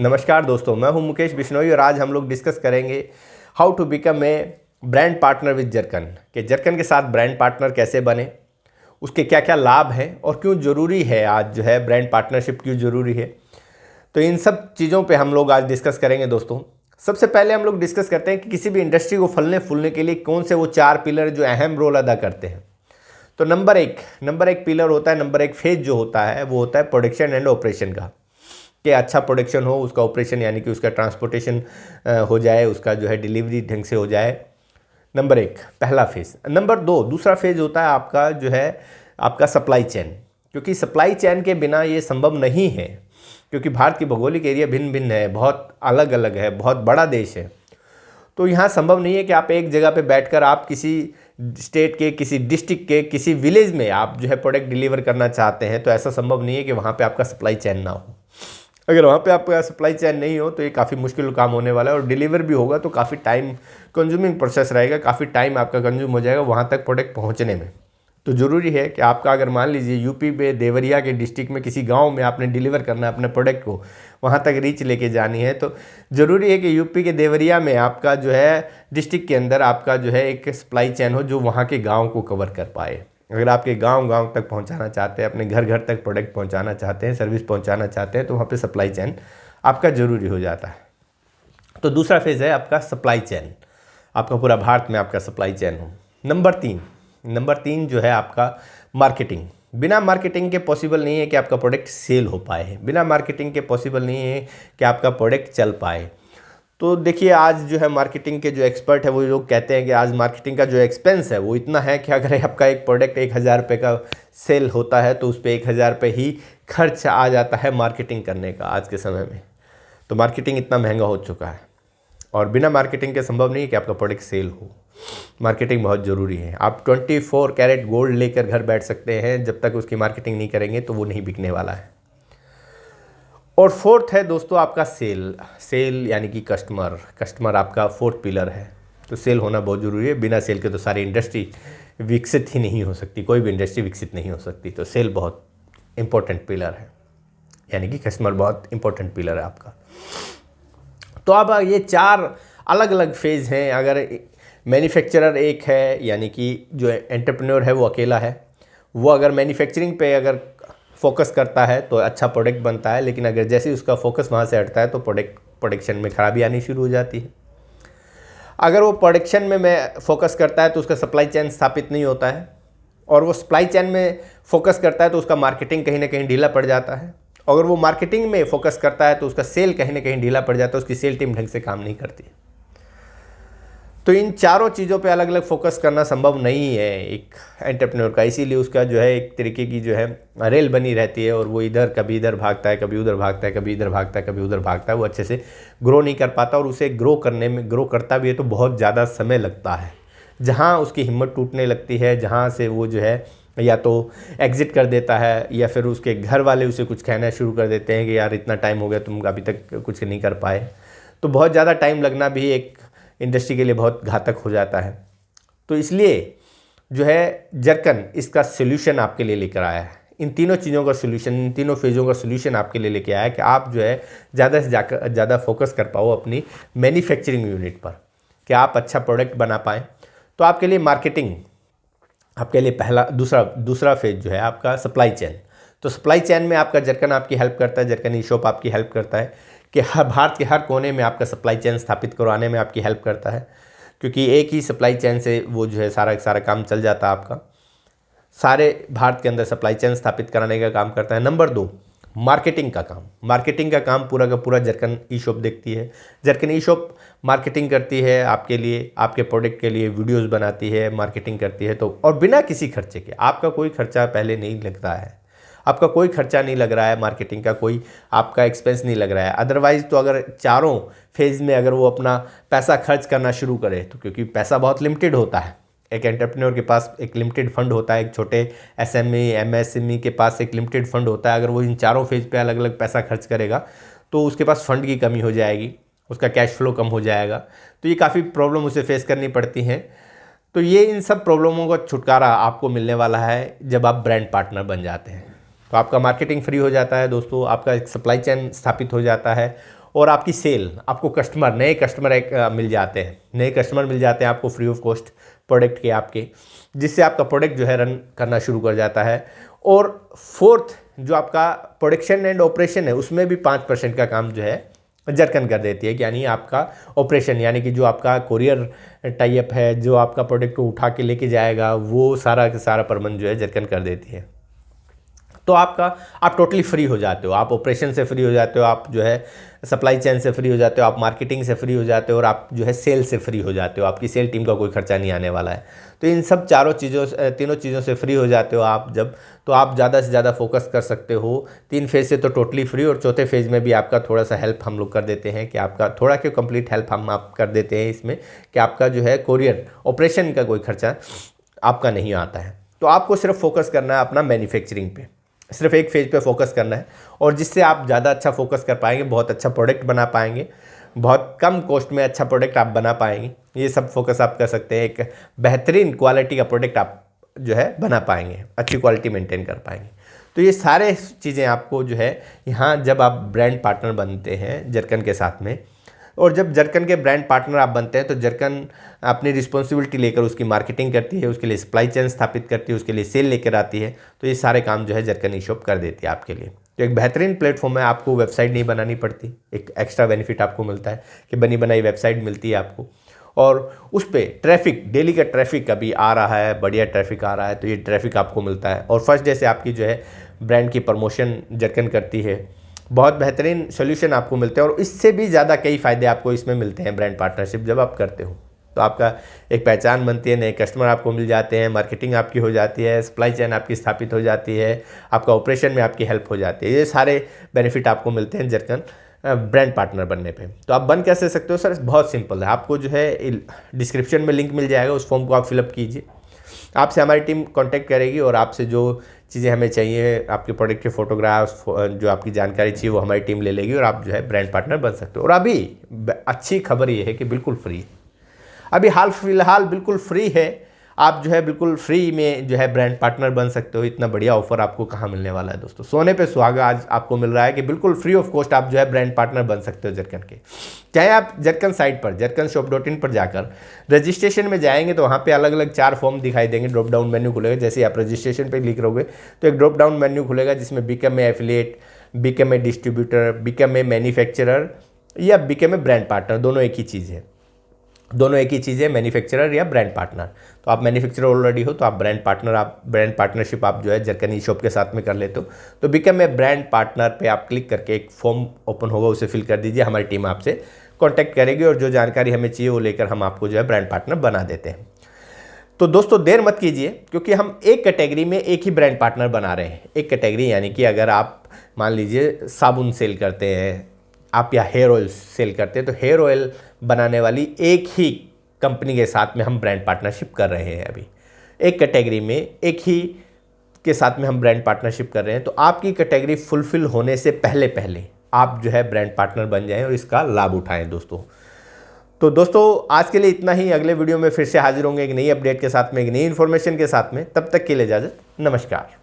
नमस्कार दोस्तों, मैं हूं मुकेश बिश्नोई और आज हम लोग डिस्कस करेंगे how to become a brand partner with जर्कन कि जर्कन के साथ ब्रांड पार्टनर कैसे बने, उसके क्या क्या लाभ हैं और क्यों ज़रूरी है आज जो है ब्रांड पार्टनरशिप क्यों ज़रूरी है। तो इन सब चीज़ों पे हम लोग आज डिस्कस करेंगे दोस्तों। सबसे पहले हम लोग डिस्कस करते हैं कि किसी भी इंडस्ट्री को फलने फूलने के लिए कौन से वो 4 पिलर जो अहम रोल अदा करते हैं। तो नंबर एक पिलर होता है, नंबर 1 फेज जो होता है वो होता है प्रोडक्शन एंड ऑपरेशन का, कि अच्छा प्रोडक्शन हो, उसका ऑपरेशन यानी कि उसका ट्रांसपोर्टेशन हो जाए, उसका जो है डिलीवरी ढंग से हो जाए। नंबर 1 पहला फेज़। नंबर 2 दूसरा फेज़ होता है आपका जो है आपका सप्लाई चेन, क्योंकि सप्लाई चेन के बिना ये संभव नहीं है, क्योंकि भारत की भौगोलिक एरिया भिन्न भिन्न है, बहुत अलग अलग है, बहुत बड़ा देश है। तो यहाँ संभव नहीं है कि आप एक जगह पे बैठकर आप किसी स्टेट के, किसी डिस्ट्रिक्ट के, किसी विलेज में आप जो है प्रोडक्ट डिलीवर करना चाहते हैं, तो ऐसा संभव नहीं है कि वहाँ पे आपका सप्लाई चेन ना हो। अगर वहाँ पे आपका सप्लाई चेन नहीं हो तो ये काफ़ी मुश्किल काम होने वाला है, और डिलीवर भी होगा तो काफ़ी टाइम कंज्यूमिंग प्रोसेस रहेगा, काफ़ी टाइम आपका कंज्यूम हो जाएगा वहाँ तक प्रोडक्ट पहुँचने में। तो ज़रूरी है कि आपका, अगर मान लीजिए यूपी में देवरिया के डिस्ट्रिक्ट में किसी गांव में आपने डिलीवर करना है अपने प्रोडक्ट को, वहाँ तक रीच लेके जानी है, तो ज़रूरी है कि यूपी के देवरिया में आपका जो है डिस्ट्रिक्ट के अंदर आपका जो है एक सप्लाई चेन हो जो वहाँ के गाँव को कवर कर पाए। अगर आपके गांव तक पहुंचाना चाहते हैं, अपने घर घर तक प्रोडक्ट पहुंचाना चाहते हैं, सर्विस पहुंचाना चाहते हैं, तो वहाँ पे सप्लाई चेन आपका ज़रूरी हो जाता है। तो दूसरा फेज़ है आपका सप्लाई चेन, आपका पूरा भारत में आपका सप्लाई चेन हो। नंबर तीन जो है आपका मार्केटिंग। बिना मार्केटिंग के पॉसिबल नहीं है कि आपका प्रोडक्ट सेल हो पाए, बिना मार्केटिंग के पॉसिबल नहीं है कि आपका प्रोडक्ट चल पाए। तो देखिए, आज जो है मार्केटिंग के जो एक्सपर्ट है वो लोग कहते हैं कि आज मार्केटिंग का जो एक्सपेंस है वो इतना है कि अगर आपका एक प्रोडक्ट 1000 रुपये का सेल होता है तो उस पर 1000 रुपये ही खर्च आ जाता है मार्केटिंग करने का आज के समय में। तो मार्केटिंग इतना महंगा हो चुका है, और बिना मार्केटिंग के संभव नहीं है कि आपका प्रोडक्ट सेल हो। मार्केटिंग बहुत ज़रूरी है। आप 24 कैरेट गोल्ड लेकर घर बैठ सकते हैं, जब तक उसकी मार्केटिंग नहीं करेंगे तो वो नहीं बिकने वाला है। और फोर्थ है दोस्तों आपका सेल यानी कि कस्टमर आपका फोर्थ पिलर है। तो सेल होना बहुत ज़रूरी है, बिना सेल के तो सारी इंडस्ट्री विकसित ही नहीं हो सकती, कोई भी इंडस्ट्री विकसित नहीं हो सकती। तो सेल बहुत इंपॉर्टेंट पिलर है, यानी कि कस्टमर बहुत इंपॉर्टेंट पिलर है आपका। तो अब ये 4 अलग अलग फेज़ हैं। अगर मैन्युफैक्चरर एक है, यानी कि जो एंटरप्रेन्योर है वो अकेला है, वो अगर मैन्युफैक्चरिंग पे अगर फोकस करता है तो अच्छा प्रोडक्ट बनता है, लेकिन अगर जैसे ही उसका फोकस वहाँ से हटता है तो प्रोडक्शन में खराबी आनी शुरू हो जाती है। अगर वो प्रोडक्शन में फोकस करता है तो उसका सप्लाई चेन स्थापित नहीं होता है, और वो सप्लाई चेन में फोकस करता है तो उसका मार्केटिंग कहीं ना कहीं ढीला पड़ जाता है। अगर वो मार्केटिंग में फोकस करता है तो उसका सेल कहीं ना कहीं ढीला पड़ जाता है, उसकी सेल टीम ढंग से काम नहीं करती। तो इन चारों चीज़ों पे अलग अलग फोकस करना संभव नहीं है एक एंटरप्रेन्योर का, इसीलिए उसका जो है एक तरीके की जो है रेल बनी रहती है, और वो कभी इधर भागता है, कभी उधर भागता है, कभी इधर भागता है, कभी उधर भागता है। वो अच्छे से ग्रो नहीं कर पाता, और उसे ग्रो करता भी है तो बहुत ज़्यादा समय लगता है। जहाँ उसकी हिम्मत टूटने लगती है, जहाँ से वो जो है या तो एग्ज़िट कर देता है, या फिर उसके घर वाले उसे कुछ कहना शुरू कर देते हैं कि यार इतना टाइम हो गया, तुम अभी तक कुछ नहीं कर पाए। तो बहुत ज़्यादा टाइम लगना भी एक इंडस्ट्री के लिए बहुत घातक हो जाता है। तो इसलिए जो है जर्कन इसका सोल्यूशन आपके लिए लेकर आया है। इन तीनों चीज़ों का सोल्यूशन, इन तीनों फेज़ों का सोल्यूशन आपके लिए लेके आया है कि आप जो है ज़्यादा से ज़्यादा फोकस कर पाओ अपनी मैन्युफैक्चरिंग यूनिट पर, कि आप अच्छा प्रोडक्ट बना पाएँ। तो आपके लिए मार्केटिंग, आपके लिए दूसरा फेज़ जो है आपका सप्लाई चेन। तो सप्लाई चेन में आपका जर्कन आपकी हेल्प करता है, जर्कन ई शॉप आपकी हेल्प करता है कि भारत के हर कोने में आपका सप्लाई चेन स्थापित करवाने में आपकी हेल्प करता है, क्योंकि एक ही सप्लाई चेन से वो जो है सारा काम चल जाता है आपका। सारे भारत के अंदर सप्लाई चेन स्थापित कराने का काम करता है। नंबर 2 मार्केटिंग का काम पूरा का पूरा जर्कन ई शॉप देखती है। जर्कन ई शॉप मार्केटिंग करती है आपके लिए, आपके प्रोडक्ट के लिए वीडियोस बनाती है, मार्केटिंग करती है। तो और बिना किसी खर्चे के, आपका कोई खर्चा पहले नहीं लगता है, आपका कोई खर्चा नहीं लग रहा है, मार्केटिंग का कोई आपका एक्सपेंस नहीं लग रहा है। अदरवाइज़ तो अगर चारों फेज़ में अगर वो अपना पैसा खर्च करना शुरू करे, तो क्योंकि पैसा बहुत लिमिटेड होता है, एक एंटरप्रेन्योर के पास एक लिमिटेड फंड होता है, एक छोटे एसएमई एमएसएमई के पास एक लिमिटेड फंड होता है। अगर वो इन चारों फेज़ पे अलग अलग पैसा खर्च करेगा तो उसके पास फंड की कमी हो जाएगी, उसका कैश फ्लो कम हो जाएगा। तो ये काफ़ी प्रॉब्लम उसे फेस करनी पड़ती हैं। तो ये इन सब प्रॉब्लमों का छुटकारा आपको मिलने वाला है जब आप ब्रांड पार्टनर बन जाते हैं। तो आपका मार्केटिंग फ्री हो जाता है दोस्तों, आपका एक सप्लाई चेन स्थापित हो जाता है, और आपकी सेल, आपको कस्टमर, नए कस्टमर मिल जाते हैं, नए कस्टमर मिल जाते हैं आपको फ्री ऑफ कॉस्ट प्रोडक्ट के आपके, जिससे आपका प्रोडक्ट जो है रन करना शुरू कर जाता है। और फोर्थ जो आपका प्रोडक्शन एंड ऑपरेशन है, उसमें भी 5% का काम जो है जरकन कर देती है। यानी आपका ऑपरेशन, यानी कि जो आपका कोरियर टाई अप है, जो आपका प्रोडक्ट को उठा के लेके जाएगा, वो सारा का सारा प्रबंध जो है जरकन कर देती है। तो आप टोटली फ्री हो जाते हो, आप ऑपरेशन से फ्री हो जाते हो, आप जो है सप्लाई चेन से फ्री हो जाते हो, आप मार्केटिंग से फ्री हो जाते हो, और आप जो है सेल से फ्री हो जाते हो। आपकी सेल टीम का कोई खर्चा नहीं आने वाला है। तो इन सब तीनों चीज़ों से फ्री हो जाते हो आप जब, तो आप ज़्यादा से ज़्यादा फोकस कर सकते हो। 3 फेज़ से तो टोटली फ्री, और चौथे फेज़ में भी आपका थोड़ा सा हेल्प हम लोग कर देते हैं, कि आपका थोड़ा क्यों कंप्लीट हेल्प हम आप कर देते हैं इसमें, कि आपका जो है कोरियर ऑपरेशन का कोई खर्चा आपका नहीं आता है। तो आपको सिर्फ फोकस करना है अपना मैन्युफैक्चरिंग पे, सिर्फ एक फेज पे फोकस करना है, और जिससे आप ज़्यादा अच्छा फोकस कर पाएंगे, बहुत अच्छा प्रोडक्ट बना पाएंगे, बहुत कम कॉस्ट में अच्छा प्रोडक्ट आप बना पाएंगे। ये सब फोकस आप कर सकते हैं, एक बेहतरीन क्वालिटी का प्रोडक्ट आप जो है बना पाएंगे, अच्छी क्वालिटी मेंटेन कर पाएंगे। तो ये सारे चीज़ें आपको जो है यहाँ जब आप ब्रांड पार्टनर बनते हैं जरकन के साथ में, और जब जरकन के ब्रांड पार्टनर आप बनते हैं, तो जरकन अपनी रिस्पॉन्सिबिलिटी लेकर उसकी मार्केटिंग करती है, उसके लिए सप्लाई चेन स्थापित करती है, उसके लिए सेल लेकर आती है। तो ये सारे काम जो है जरकन ई शॉप कर देती है आपके लिए। तो एक बेहतरीन प्लेटफॉर्म है, आपको वेबसाइट नहीं बनानी पड़ती, एक एक्स्ट्रा बेनिफिट आपको मिलता है कि बनी बनाई वेबसाइट मिलती है आपको, और उस पर ट्रैफिक, डेली का ट्रैफिक अभी आ रहा है, बढ़िया ट्रैफिक आ रहा है, तो ये ट्रैफिक आपको मिलता है। और फर्स्ट डे से आपकी जो है ब्रांड की प्रमोशन जरकन करती है, बहुत बेहतरीन सोल्यूशन आपको मिलते हैं। और इससे भी ज़्यादा कई फ़ायदे आपको इसमें मिलते हैं ब्रांड पार्टनरशिप जब आप करते हो। तो आपका एक पहचान बनती है, नए कस्टमर आपको मिल जाते हैं, मार्केटिंग आपकी हो जाती है, सप्लाई चेन आपकी स्थापित हो जाती है, आपका ऑपरेशन में आपकी हेल्प हो जाती है। ये सारे बेनिफिट आपको मिलते हैं जरकन ब्रांड पार्टनर बनने पे। तो आप बन कैसे सकते हो सर? बहुत सिंपल है, आपको जो है डिस्क्रिप्शन में लिंक मिल जाएगा, उस फॉर्म को आप फिलअप कीजिए, आपसे हमारी टीम कांटेक्ट करेगी, और आपसे जो चीज़ें हमें चाहिए, आपके प्रोडक्ट के फोटोग्राफ्स, जो आपकी जानकारी चाहिए, वो हमारी टीम ले लेगी, और आप जो है ब्रांड पार्टनर बन सकते हो। और अभी अच्छी खबर ये है कि बिल्कुल फ्री है, अभी हाल फिलहाल बिल्कुल फ्री है। आप जो है बिल्कुल फ्री में जो है ब्रांड पार्टनर बन सकते हो। इतना बढ़िया ऑफर आपको कहाँ मिलने वाला है दोस्तों? सोने पे सुहागा आज आपको मिल रहा है कि बिल्कुल फ्री ऑफ कॉस्ट आप जो है ब्रांड पार्टनर बन सकते हो जरकन के। चाहे आप जरकन साइट पर JarkanShop.in पर जाकर रजिस्ट्रेशन में जाएंगे, तो वहाँ पे अलग अलग 4 फॉर्म दिखाई देंगे, ड्रॉप डाउन मेन्यू खुलेगा। जैसे आप रजिस्ट्रेशन पे क्लिक करोगे तो एक ड्रॉप डाउन मेन्यू खुलेगा, जिसमें become a affiliate, become a distributor, become a manufacturer या बिकम ए ब्रांड पार्टनर, दोनों एक ही चीज़ है। दोनों एक ही चीज़ है, मैन्युफैक्चरर या ब्रांड पार्टनर। तो आप मैन्युफैक्चरर ऑलरेडी हो, तो आप ब्रांड पार्टनरशिप आप जो है जरकन ई शॉप के साथ में कर लेते हो। तो बिकम ए ब्रांड पार्टनर पे आप क्लिक करके एक फॉर्म ओपन होगा, उसे फिल कर दीजिए, हमारी टीम आपसे कांटेक्ट करेगी, और जो जानकारी हमें चाहिए वो लेकर हम आपको जो है ब्रांड पार्टनर बना देते हैं। तो दोस्तों देर मत कीजिए, क्योंकि हम एक कैटेगरी में एक ही ब्रांड पार्टनर बना रहे हैं। एक कैटेगरी यानी कि अगर आप मान लीजिए साबुन सेल करते हैं आप, या हेयर ऑयल सेल करते हैं, तो हेयर ऑयल बनाने वाली एक ही कंपनी के साथ में हम ब्रांड पार्टनरशिप कर रहे हैं। अभी एक कैटेगरी में एक ही के साथ में हम ब्रांड पार्टनरशिप कर रहे हैं। तो आपकी कैटेगरी फुलफिल होने से पहले पहले आप जो है ब्रांड पार्टनर बन जाएं और इसका लाभ उठाएं दोस्तों। तो दोस्तों आज के लिए इतना ही। अगले वीडियो में फिर से हाजिर होंगे एक नई अपडेट के साथ में, एक नई इन्फॉर्मेशन के साथ में। तब तक के लिए इजाज़त, नमस्कार।